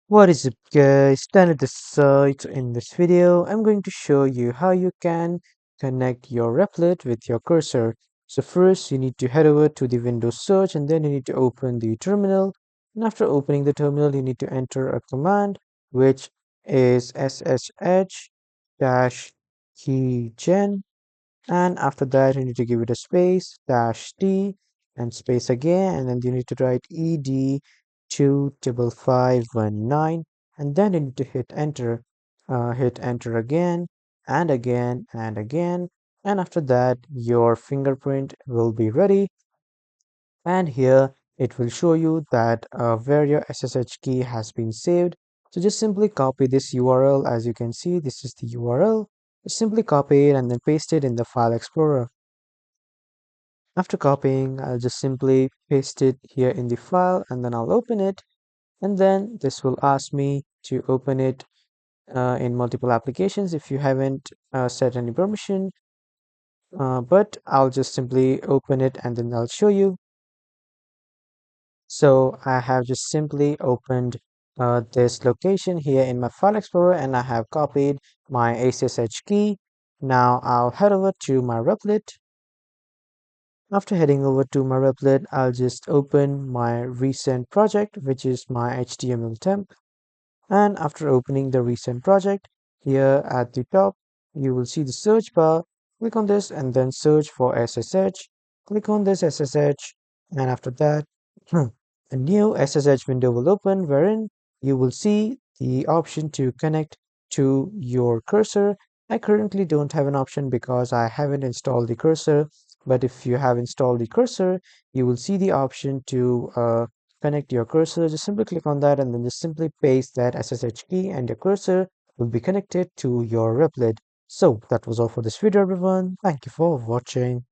What is up guys, Standard this side. So in this video I'm going to show you how you can connect your Replit with your cursor. So first you need to head over to the Windows search and then you need to open the terminal, and after opening the terminal you need to enter a command which is ssh-keygen, and after that you need to give it a space -t and space again, and then you need to write ed 25519, and then you need to hit enter again and again and again, and after that your fingerprint will be ready, and here it will show you that where your SSH key has been saved. So just simply copy this URL. As you can see, this is the URL. Just simply copy it and then paste it in the file explorer. After copying, I'll just simply paste it here in the file and then I'll open it, and then this will ask me to open it in multiple applications if you haven't set any permission, but I'll just simply open it and then I'll show you. So I have just simply opened this location here in my file explorer and I have copied my SSH key. Now I'll head over to my Replit. After heading over to my Replit, I'll just open my recent project, which is my HTML temp. And after opening the recent project, here at the top, you will see the search bar. Click on this and then search for SSH. Click on this SSH, and after that, a new SSH window will open wherein you will see the option to connect to your cursor. I currently don't have an option because I haven't installed the cursor, but if you have installed the cursor, you will see the option to connect your cursor. Just simply click on that and then just simply paste that SSH key and your cursor will be connected to your Replit. So that was all for this video everyone. Thank you for watching.